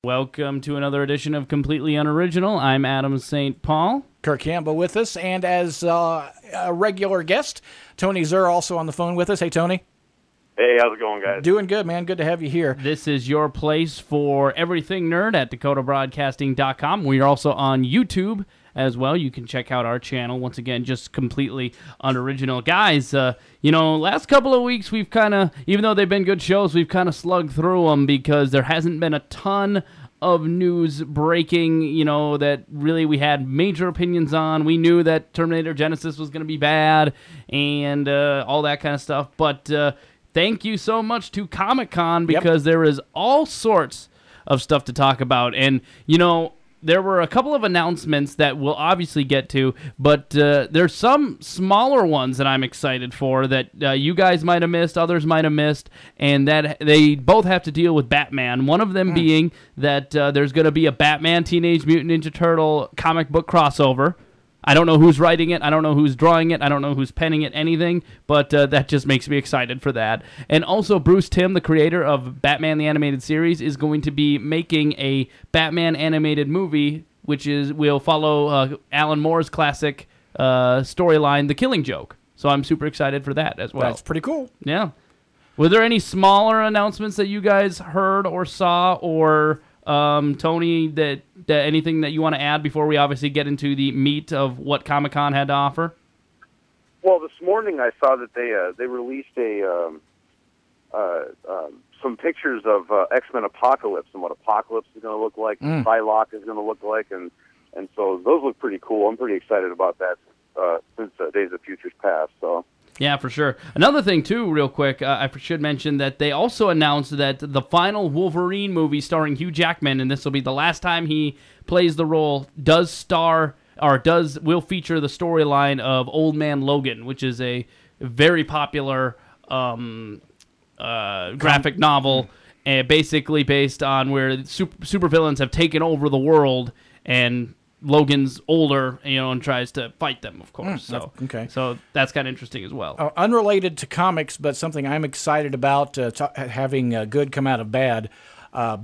Welcome to another edition of Completely Unoriginal. I'm Adam St. Paul. Kirk Campbell with us, and as a regular guest, Tony Zur also on the phone with us. Hey, Tony. Hey, how's it going, guys? Doing good, man. Good to have you here. This is your place for everything nerd at DakotaBroadcasting.com. We are also on YouTube as well. You can check out our channel. Once again, just Completely Unoriginal. Guys, last couple of weeks we've kind of, even though they've been good shows, we've kind of slugged through them because there hasn't been a ton of news breaking, that really we had major opinions on. We knew that Terminator Genesis was going to be bad and all that kind of stuff. But thank you so much to Comic-Con because there is all sorts of stuff to talk about. And, there were a couple of announcements that we'll obviously get to, but there's some smaller ones that I'm excited for that you guys might have missed, others might have missed, and that they both have to deal with Batman. One of them being that there's going to be a Batman Teenage Mutant Ninja Turtle comic book crossover. I don't know who's writing it. I don't know who's drawing it. I don't know who's penning it, anything, but that just makes me excited for that. And also, Bruce Timm, the creator of Batman the Animated Series, is going to be making a Batman animated movie, which will follow Alan Moore's classic storyline, The Killing Joke. So I'm super excited for that as well. That's pretty cool. Yeah. Were there any smaller announcements that you guys heard or saw, or Tony, that anything that you want to add before we obviously get into the meat of what Comic-Con had to offer? Well, this morning I saw that they released some pictures of X-Men Apocalypse and what Apocalypse is going to look like, Psylocke is going to look like, and so those look pretty cool. I'm pretty excited about that since Days of Futures Past. So. Yeah, for sure. Another thing, too, real quick, I should mention that they also announced that the final Wolverine movie starring Hugh Jackman, and this will be the last time he plays the role, will feature the storyline of Old Man Logan, which is a very popular graphic novel, basically based on where supervillains have taken over the world, and Logan's older, and tries to fight them, of course. So that's kind of interesting as well. Unrelated to comics, but something I'm excited about, having good come out of bad.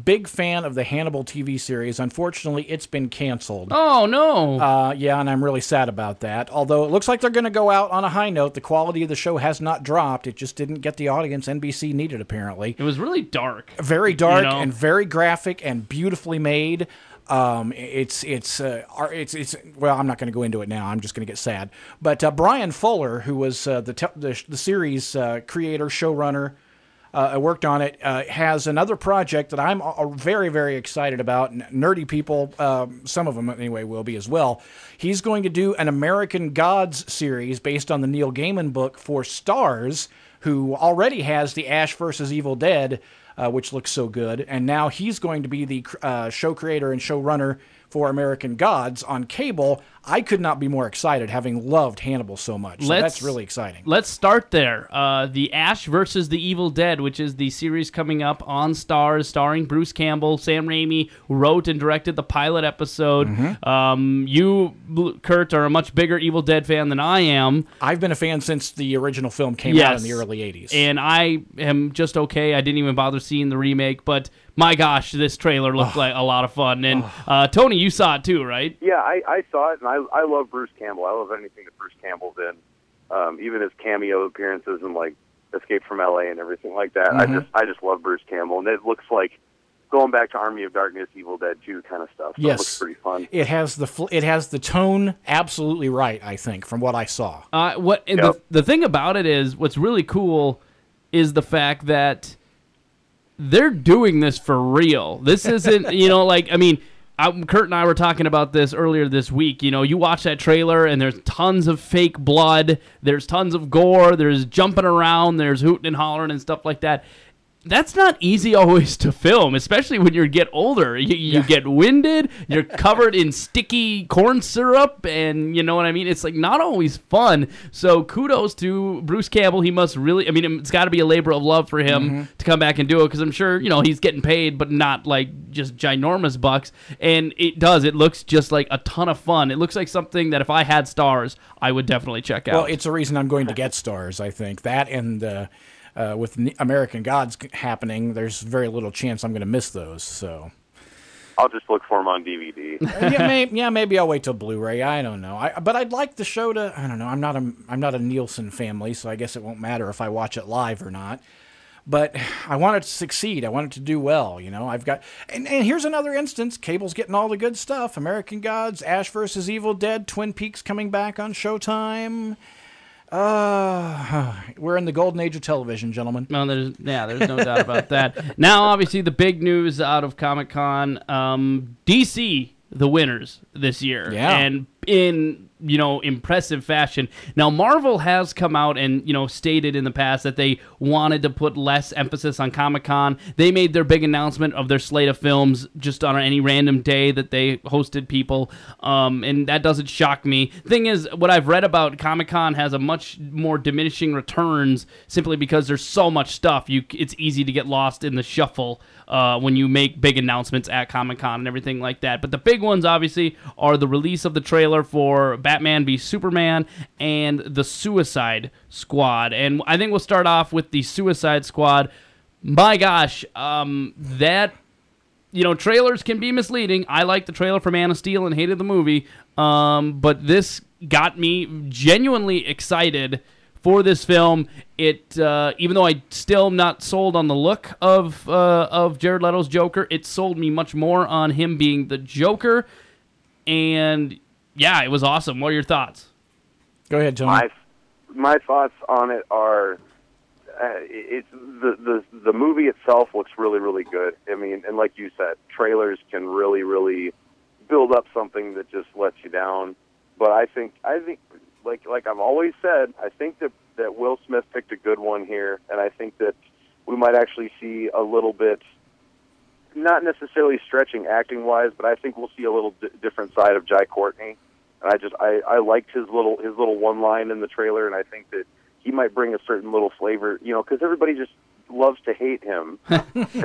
Big fan of the Hannibal TV series. Unfortunately, it's been canceled. Oh, no. Yeah, and I'm really sad about that. Although it looks like they're going to go out on a high note. The quality of the show has not dropped. It just didn't get the audience NBC needed, apparently. It was really dark. Very dark and very graphic and beautifully made. It's well, I'm not going to go into it now. I'm just going to get sad. But Brian Fuller, who was the series creator, showrunner, worked on it, has another project that I'm very, very excited about. Nerdy people, some of them anyway, will be as well. He's going to do an American Gods series based on the Neil Gaiman book for Starz, who already has the Ash vs. Evil Dead, which looks so good. And now he's going to be the show creator and showrunner for American Gods on cable. I could not be more excited, having loved Hannibal so much. So that's really exciting. Let's start there. The Ash versus the Evil Dead, which is the series coming up on Starz, starring Bruce Campbell. Sam Raimi wrote and directed the pilot episode. You, Kurt, are a much bigger Evil Dead fan than I am. I've been a fan since the original film came out in the early 80s. And I am just okay. I didn't even bother seeing the remake, but my gosh, this trailer looked like a lot of fun. And Tony, you saw it too, right? Yeah, I saw it, and I love Bruce Campbell. I love anything that Bruce Campbell's in, even his cameo appearances in like Escape from L.A. and everything like that. I just love Bruce Campbell, and it looks like going back to Army of Darkness, Evil Dead 2 kind of stuff. So yes, it looks pretty fun. It has the tone absolutely right, I think, from what I saw. The thing about it is, what's really cool is the fact that they're doing this for real. This isn't, Kurt and I were talking about this earlier this week. You watch that trailer, and there's tons of fake blood. There's tons of gore. There's jumping around. There's hooting and hollering and stuff like that. That's not easy always to film, especially when you get older. You get winded, you're covered in sticky corn syrup, and you know what I mean? It's like not always fun. So kudos to Bruce Campbell. He must really, it's got to be a labor of love for him to come back and do it, because I'm sure, he's getting paid, but not like just ginormous bucks. And it looks just like a ton of fun. It looks like something that if I had Starz, I would definitely check out. Well, it's a reason I'm going to get Starz, I think. That and with American Gods happening, there's very little chance I'm going to miss those. So I'll just look for them on DVD. Maybe I'll wait till Blu-ray. I don't know. But I'd like the show to. I don't know. I'm not a Nielsen family, so I guess it won't matter if I watch it live or not. But I want it to succeed. I want it to do well. I've got. And here's another instance. Cable's getting all the good stuff. American Gods, Ash vs. Evil Dead, Twin Peaks coming back on Showtime. We're in the golden age of television, gentlemen. Well, there's no doubt about that. Now, obviously, the big news out of Comic-Con, DC, the winners this year. Yeah. And in, impressive fashion. Now, Marvel has come out and, stated in the past that they wanted to put less emphasis on Comic-Con. They made their big announcement of their slate of films just on any random day that they hosted people, and that doesn't shock me. Thing is, what I've read about Comic-Con has a much more diminishing returns simply because there's so much stuff. It's easy to get lost in the shuffle when you make big announcements at Comic-Con and everything like that. But the big ones, obviously, are the release of the trailer for Batman v Superman and the Suicide Squad. And I think we'll start off with the Suicide Squad. My gosh, trailers can be misleading. I liked the trailer for Man of Steel and hated the movie, but this got me genuinely excited for this film. It even though I still am not sold on the look of Jared Leto's Joker, it sold me much more on him being the Joker. And yeah, it was awesome. What are your thoughts? Go ahead, Tony. My thoughts on it are, it's the movie itself looks really, really good. I mean, and like you said, trailers can really, really build up something that just lets you down. But I think like I've always said, I think that Will Smith picked a good one here, and I think that we might actually see a little bit, not necessarily stretching acting-wise, but I think we'll see a little different side of Jai Courtney. And I liked his little one line in the trailer, and I think that he might bring a certain little flavor, because everybody just loves to hate him.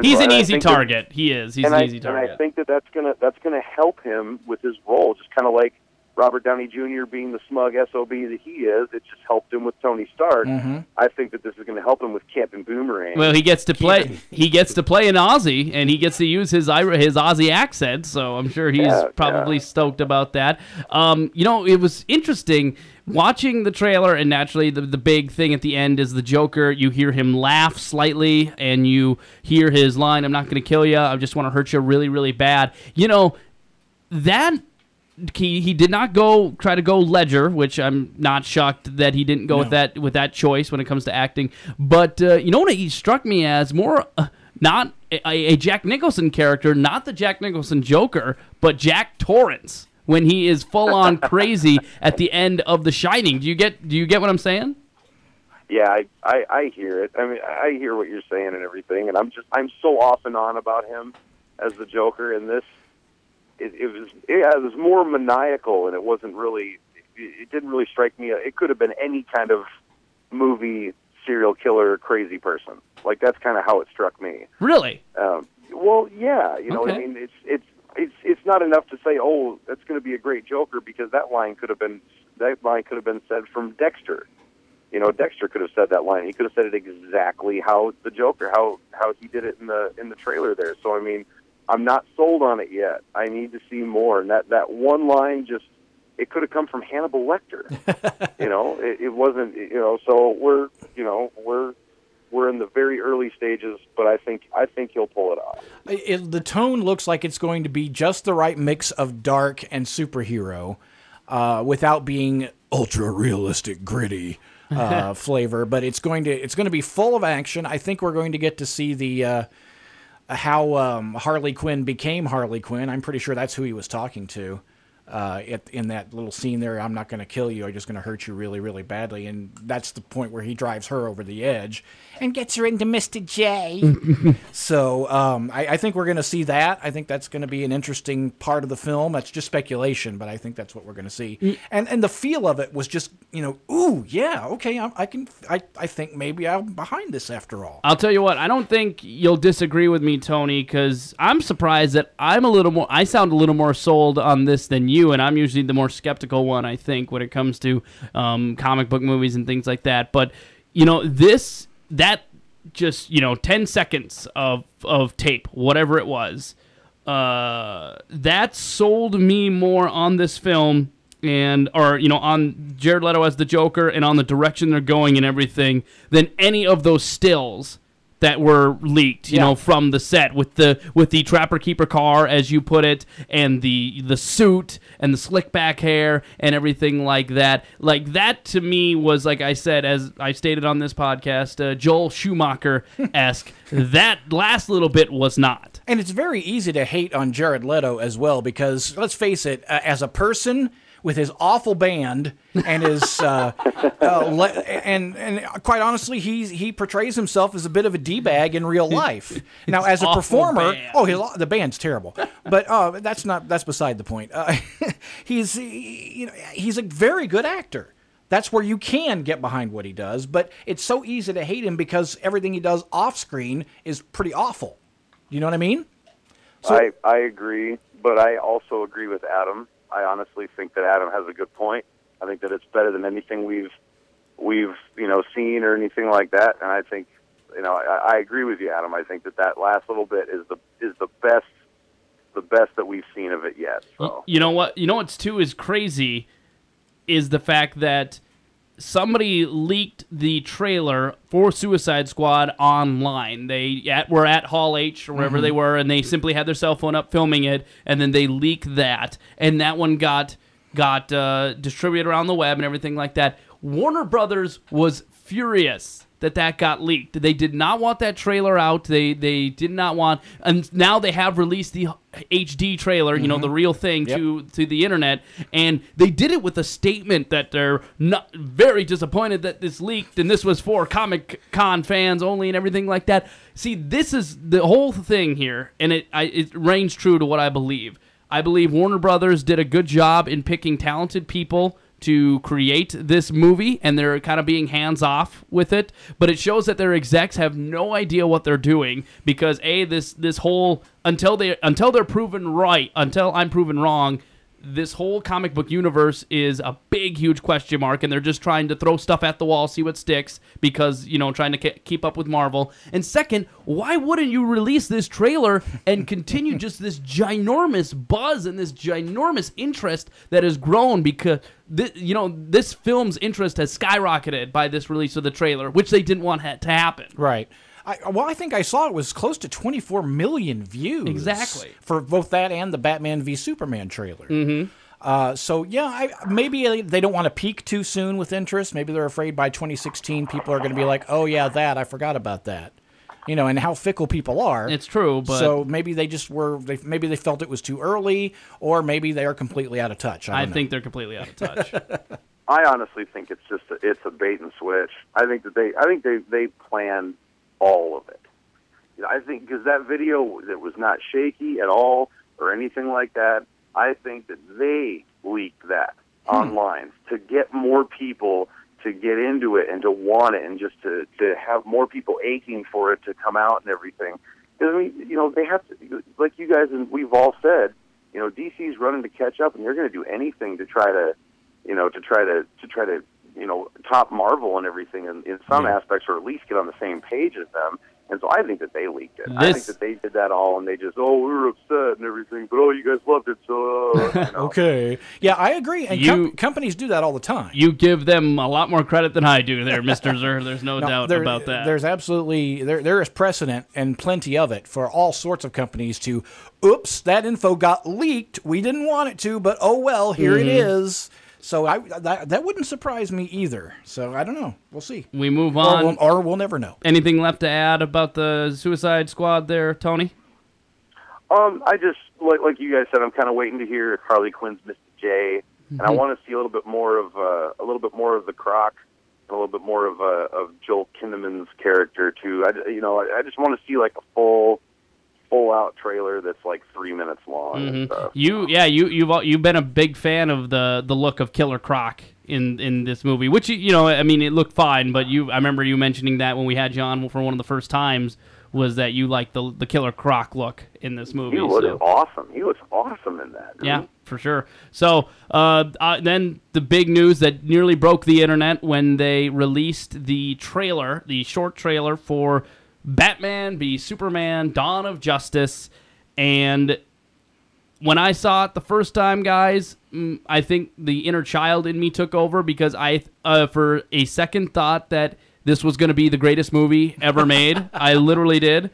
He's an easy target. He is. He's an easy target. And I think that's gonna help him with his role, just kind of like Robert Downey Jr. being the smug SOB that he is. It just helped him with Tony Stark. Mm-hmm. I think that this is going to help him with Captain Boomerang. Well, he gets to play. He gets to play an Aussie, and he gets to use his Aussie accent. So I'm sure he's probably stoked about that. It was interesting watching the trailer, and naturally, the big thing at the end is the Joker. You hear him laugh slightly, and you hear his line, "I'm not going to kill you. I just want to hurt you really, really bad." That. He did not try to go Ledger, which I'm not shocked that he didn't go with that choice when it comes to acting. But what he struck me as more not a Jack Nicholson character, not the Jack Nicholson Joker, but Jack Torrance when he is full on crazy at the end of The Shining. Do you get what I'm saying? Yeah, I hear it. I mean, I hear what you're saying and everything, and I'm so off and on about him as the Joker in this. It was more maniacal, and it wasn't really. It didn't really strike me. It could have been any kind of movie serial killer, crazy person. Like that's kind of how it struck me. Really? Well, yeah. Okay. I mean, it's not enough to say, oh, that's going to be a great Joker, because that line could have been said from Dexter. Dexter could have said that line. He could have said it exactly how the Joker, how he did it in the trailer there. So I mean, I'm not sold on it yet. I need to see more. And that one line it could have come from Hannibal Lecter. It wasn't, so we're in the very early stages, but I think he'll pull it off. The tone looks like it's going to be just the right mix of dark and superhero, without being ultra realistic, gritty flavor, but it's going to be full of action. I think we're going to get to see the, how Harley Quinn became Harley Quinn. I'm pretty sure that's who he was talking to in that little scene there. I'm not going to kill you. I'm just going to hurt you really, really badly. And that's the point where he drives her over the edge and gets her into Mr. J. So I think we're going to see that. I think that's going to be an interesting part of the film. That's just speculation, but I think that's what we're going to see. And the feel of it was just, ooh, yeah, okay, I think maybe I'm behind this after all. I'll tell you what, I don't think you'll disagree with me, Tony, because I'm surprised that I sound a little more sold on this than you, and I'm usually the more skeptical one, I think, when it comes to comic book movies and things like that. But, that just 10 seconds of tape, whatever it was, that sold me more on this film on Jared Leto as the Joker and on the direction they're going and everything than any of those stills that were leaked, from the set with the Trapper Keeper car, as you put it, and the suit and the slick back hair and everything like that. Like, that to me was, like I said, as I stated on this podcast, Joel Schumacher-esque. That last little bit was not. And it's very easy to hate on Jared Leto as well because, let's face it, as a person with his awful band and his and quite honestly, he portrays himself as a bit of a d-bag in real life. Now, as a performer, the band's terrible, but that's beside the point. He's a very good actor. That's where you can get behind what he does, but it's so easy to hate him because everything he does off screen is pretty awful. You know what I mean? So, I agree, but I also agree with Adam. I honestly think that Adam has a good point. I think that it's better than anything we've seen or anything like that. And I think, I agree with you, Adam. I think that last little bit is the best that we've seen of it yet. So. You know what? You know what's too is crazy is the fact that somebody leaked the trailer for Suicide Squad online. They were at Hall H or wherever they were, and they simply had their cell phone up filming it, and then they leaked that, and that one got distributed around the web and everything like that. Warner Brothers was furious that got leaked. They did not want that trailer out. They did not want, and now they have released the HD trailer, the real thing to the internet, and they did it with a statement that they're not very disappointed that this leaked and this was for Comic-Con fans only and everything like that. See, this is the whole thing here, and it reigns true to what I believe. I believe Warner Brothers did a good job in picking talented people to create this movie, and they're kind of being hands-off with it, but it shows that their execs have no idea what they're doing because this whole until they're proven right, until I'm proven wrong, this whole comic book universe is a big, huge question mark, and they're just trying to throw stuff at the wall, see what sticks, because, trying to keep up with Marvel. And second, why wouldn't you release this trailer and continue just this ginormous buzz and this ginormous interest that has grown because, this film's interest has skyrocketed by this release of the trailer, which they didn't want to happen. Right. I think I saw it was close to 24 million views. Exactly. For both that and the Batman v Superman trailer. Mm-hmm. Maybe they don't want to peak too soon with interest. Maybe they're afraid by 2016 people are going to be like, oh, yeah, I forgot about that. And how fickle people are. It's true, but... So maybe they just maybe they felt it was too early, or maybe they are completely out of touch. I think they're completely out of touch. I honestly think it's a bait and switch. I think they planned all of it. I think because that video that was not shaky at all or anything like that, I think that they leaked that online to get more people to get into it and to want it and just to have more people aching for it to come out and everything. Because they have to, like you guys and we've all said, DC's running to catch up, and they're going to do anything to try to top Marvel and everything in some aspects, or at least get on the same page as them. And so I think that they leaked it. I think that they did that all, and they just, we were upset and everything, but you guys loved it, so... Okay. Yeah, I agree, and companies do that all the time. You give them a lot more credit than I do there, Mr. Zer. There's no doubt about that. There's absolutely... There is precedent, and plenty of it, for all sorts of companies to, oops, that info got leaked. We didn't want it to, but oh well, here it is. So that wouldn't surprise me either. So I don't know. We'll see. We move on. Or we'll never know. Anything left to add about the Suicide Squad there, Tony? I just, like you guys said, I'm kind of waiting to hear Harley Quinn's Mr. J, and I want to see a little bit more of the Croc, and a little bit more of Joel Kinnaman's character too. I just want to see like a full out trailer that's like 3 minutes long. And stuff. You've been a big fan of the look of Killer Croc in this movie, which it looked fine, but I remember you mentioning that when we had you on for one of the first times, was that you liked the Killer Croc look in this movie. He looks awesome. He looks awesome in that. Yeah, for sure. So then the big news that nearly broke the internet when they released the short trailer for Batman v Superman: Dawn of Justice, and when I saw it the first time, guys, I think the inner child in me took over because I, for a second, thought that this was going to be the greatest movie ever made. I literally did.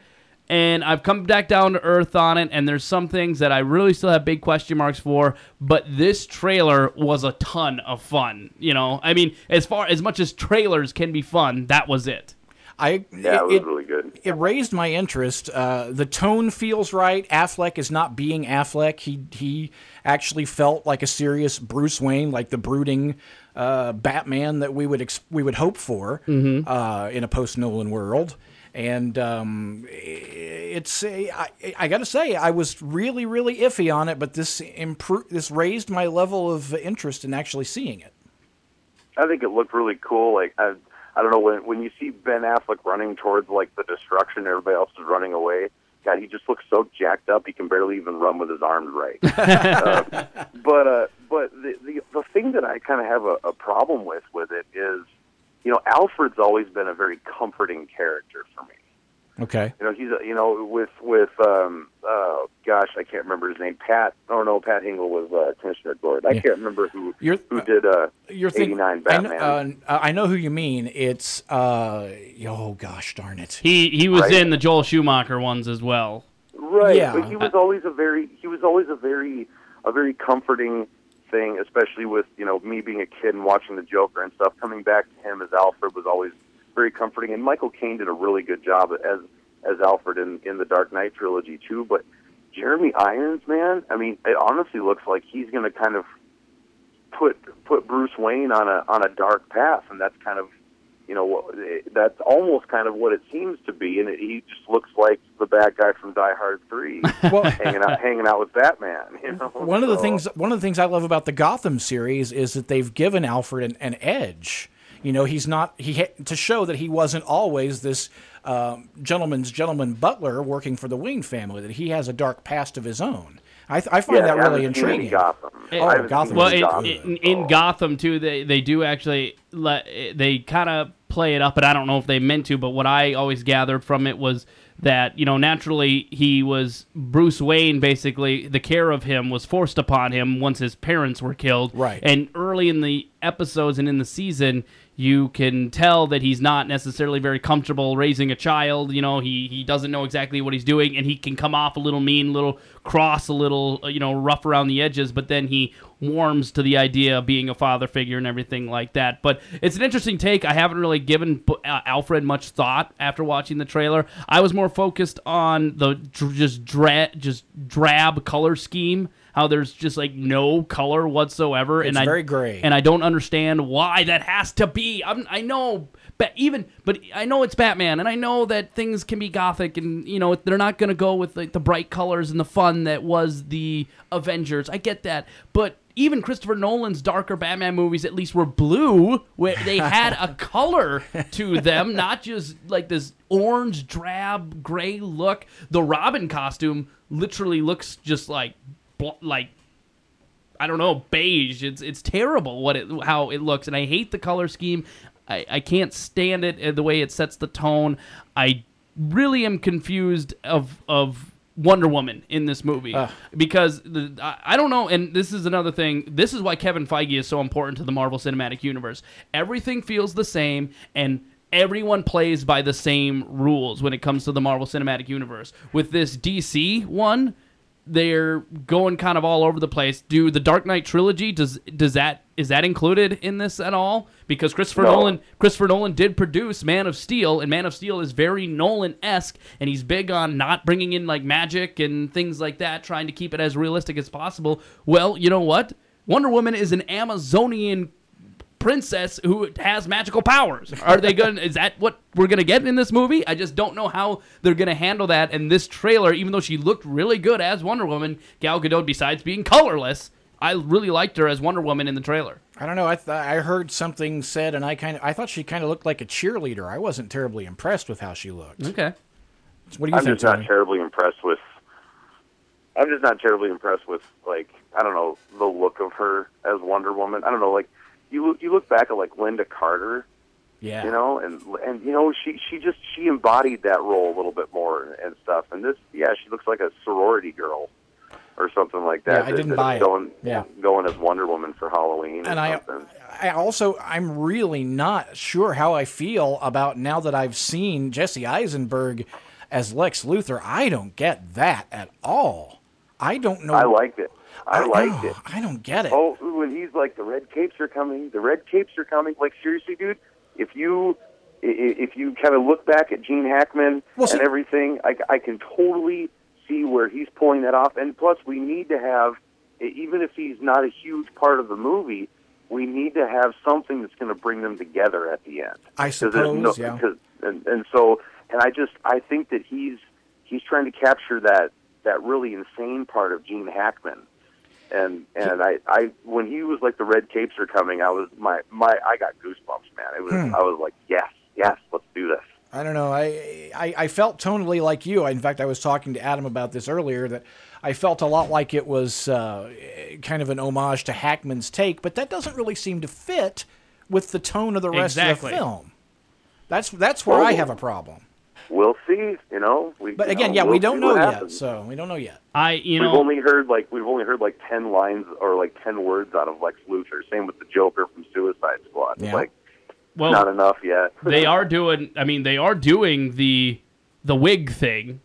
And I've come back down to earth on it, and there's some things that I really still have big question marks for, but this trailer was a ton of fun. You know, I mean, as much as trailers can be fun, that was it. It was really good. It raised my interest. The tone feels right. Affleck is not being Affleck. He actually felt like a serious Bruce Wayne, like the brooding Batman that we would hope for in a post-Nolan world. And I got to say, I was really, really iffy on it, but this raised my level of interest in actually seeing it. I think it looked really cool. Like I don't know, when you see Ben Affleck running towards like the destruction, everybody else is running away. God, he just looks so jacked up. He can barely even run with his arms right. But the thing that I kind of have a problem with it is, you know, Alfred's always been a very comforting character for me. Okay. You know, he's with gosh, I can't remember his name. Pat Hingle was Commissioner Gord. I can't remember who did 89 Batman. I know who you mean. It's oh gosh darn it. He was in the Joel Schumacher ones as well. Right. Yeah. But he was always a very comforting thing, especially with, you know, me being a kid and watching the Joker and stuff. Coming back to him as Alfred was always very comforting, and Michael Caine did a really good job as Alfred in the Dark Knight trilogy too. But Jeremy Irons, man, I mean, it honestly looks like he's going to kind of put Bruce Wayne on a dark path, and that's kind of, you know, that's almost kind of what it seems to be, and he just looks like the bad guy from Die Hard 3, hanging out with Batman. You know? One of the things I love about the Gotham series is that they've given Alfred an edge. You know, to show that he wasn't always this gentleman's gentleman butler working for the Wayne family, that he has a dark past of his own. I find that really intriguing. Gotham. Gotham. Well, in Gotham too, they do actually they kind of play it up, and I don't know if they meant to, but what I always gathered from it was that, you know, naturally he was Bruce Wayne. Basically, the care of him was forced upon him once his parents were killed. Right. And early in the episodes and in the season, you can tell that he's not necessarily very comfortable raising a child. You know, he doesn't know exactly what he's doing, and he can come off a little mean, a little cross, a little, you know, rough around the edges, but then he warms to the idea of being a father figure and everything like that. But it's an interesting take. I haven't really given Alfred much thought after watching the trailer. I was more focused on the just drab color scheme, how there's just like no color whatsoever. It's very gray. And I don't understand why that has to be. I know, but I know it's Batman, and I know that things can be gothic, and, you know, they're not going to go with like the bright colors and the fun that was the Avengers. I get that, but even Christopher Nolan's darker Batman movies at least were blue, where they had a color to them, not just like this orange, drab, gray look. The Robin costume literally looks just like I don't know, beige. It's terrible how it looks, and I hate the color scheme. I can't stand it, the way it sets the tone. I really am confused of Wonder Woman in this movie because I don't know, and this is another thing. This is why Kevin Feige is so important to the Marvel Cinematic Universe. Everything feels the same, and everyone plays by the same rules when it comes to the Marvel Cinematic Universe. With this DC one, they're going kind of all over the place. Do the Dark Knight trilogy, is that included in this at all? Because Christopher Nolan did produce Man of Steel, and Man of Steel is very Nolan-esque, and he's big on not bringing in like magic and things like that, trying to keep it as realistic as possible. Well, you know what? Wonder Woman is an Amazonian princess who has magical powers. Is that what we're gonna get in this movie? I just don't know how they're gonna handle that. And this trailer, even though she looked really good as Wonder Woman, Gal Gadot, besides being colorless, I really liked her as Wonder Woman in the trailer. I don't know. I heard something said, and I thought she kind of looked like a cheerleader. I wasn't terribly impressed with how she looked. Okay. What do you think? I'm just not terribly impressed with, like, I don't know, the look of her as Wonder Woman. I don't know, like, you look back at like Linda Carter, yeah, you know, and you know, she embodied that role a little bit more and stuff. And this, yeah, she looks like a sorority girl. or something like that. Yeah, I didn't buy it. Going as Wonder Woman for Halloween or and something. I'm really not sure how I feel about now that I've seen Jesse Eisenberg as Lex Luthor. I don't get that at all. I don't know. I liked it. I liked it. I don't get it. Oh, when he's like, the red capes are coming. The red capes are coming. Like, seriously, dude, if you kind of look back at Gene Hackman and everything, I can totally see where he's pulling that off. And plus, we need to have, even if he's not a huge part of the movie, we need to have something that's going to bring them together at the end. I suppose, yeah. I think that he's trying to capture that really insane part of Gene Hackman. And I when he was like, the red capes are coming, I was I got goosebumps, man. I was like, yes, let's do this. I don't know. I felt tonally like you. In fact, I was talking to Adam about this earlier, that I felt a lot like it was kind of an homage to Hackman's take, but that doesn't really seem to fit with the tone of the rest of the film. That's where I have a problem. We'll see, But again, we don't know yet. So we don't know yet. We've only heard like 10 lines or like 10 words out of Lex Luthor. Same with the Joker from Suicide Squad. Yeah. Like, not enough yet. They are doing the wig thing.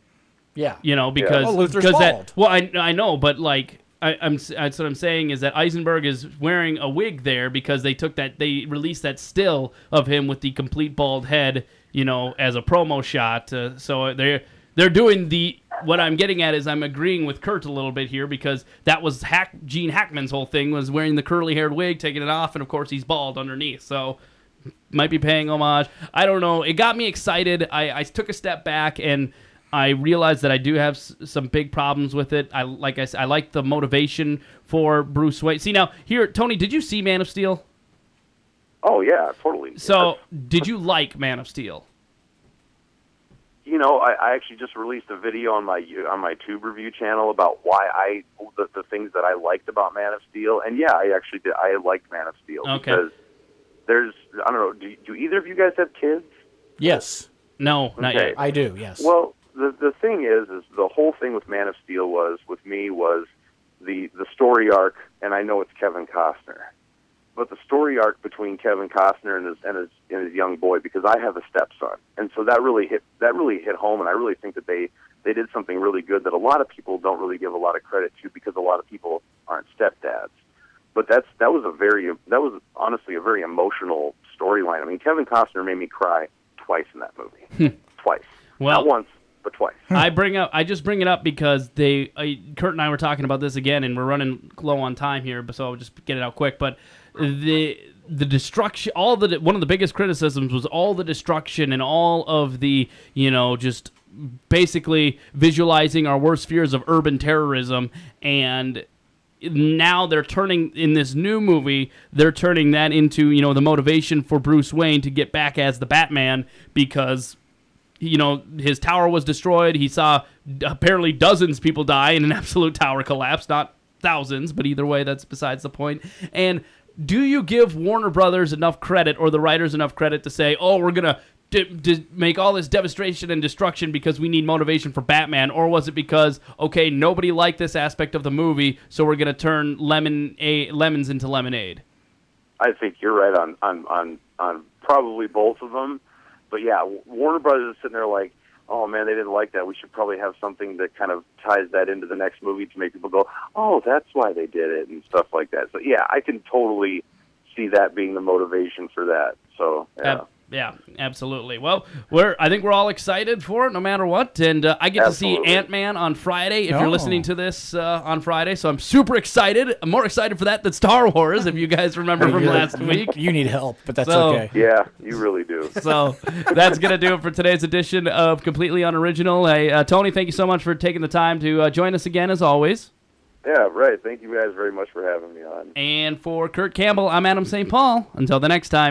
Yeah. Because Luthor's bald. I know, but like that's what I'm saying is that Eisenberg is wearing a wig there because they released that still of him with the complete bald head, as a promo shot. So they're doing what I'm getting at is I'm agreeing with Kurt a little bit here, because that was Gene Hackman's whole thing, was wearing the curly haired wig, taking it off, and of course he's bald underneath. So might be paying homage. I don't know. It got me excited. I took a step back and I realized that I do have some big problems with it. I like the motivation for Bruce Wayne. See, now here, Tony, did you see Man of Steel? Oh yeah, totally. So, did you like Man of Steel? I actually just released a video on my Tube review channel about why the things that I liked about Man of Steel, and yeah, I actually did. I liked Man of Steel because I don't know. Do either of you guys have kids? Yes. No, not yet. I do. Yes. Well, the thing is the whole thing with Man of Steel was the story arc, and I know it's Kevin Costner, but the story arc between Kevin Costner and his young boy, because I have a stepson, and so that really hit home, and I really think that they did something really good that a lot of people don't really give a lot of credit to, because a lot of people aren't stepdads. But that was honestly a very emotional storyline. I mean, Kevin Costner made me cry twice in that movie. Twice. Well, not once, but twice. I just bring it up because Kurt and I were talking about this again, and we're running low on time here, so I'll just get it out quick. But the destruction, one of the biggest criticisms was all the destruction and all of the, just basically visualizing our worst fears of urban terrorism. And now they're turning, in this new movie, they're turning that into, the motivation for Bruce Wayne to get back as the Batman, because his tower was destroyed. He saw apparently dozens of people die in an absolute tower collapse, not thousands, but either way, that's besides the point. And do you give Warner Brothers enough credit, or the writers enough credit, to say, oh, we're going to make all this devastation and destruction because we need motivation for Batman? Or was it because, okay, nobody liked this aspect of the movie, so we're going to turn lemons into lemonade? I think you're right on probably both of them. But yeah, Warner Brothers is sitting there like, oh man, they didn't like that. We should probably have something that kind of ties that into the next movie to make people go, oh, that's why they did it, and stuff like that. So yeah, I can totally see that being the motivation for that. So yeah. Yeah, absolutely. Well, I think we're all excited for it, no matter what. And I get to see Ant-Man on Friday, if you're listening to this on Friday. So I'm super excited. I'm more excited for that than Star Wars, if you guys remember from last week. You need help, but that's okay. Yeah, you really do. So that's going to do it for today's edition of Completely Unoriginal. Hey, Tony, thank you so much for taking the time to join us again, as always. Yeah, right. Thank you guys very much for having me on. And for Kurt Campbell, I'm Adam St. Paul. Until the next time.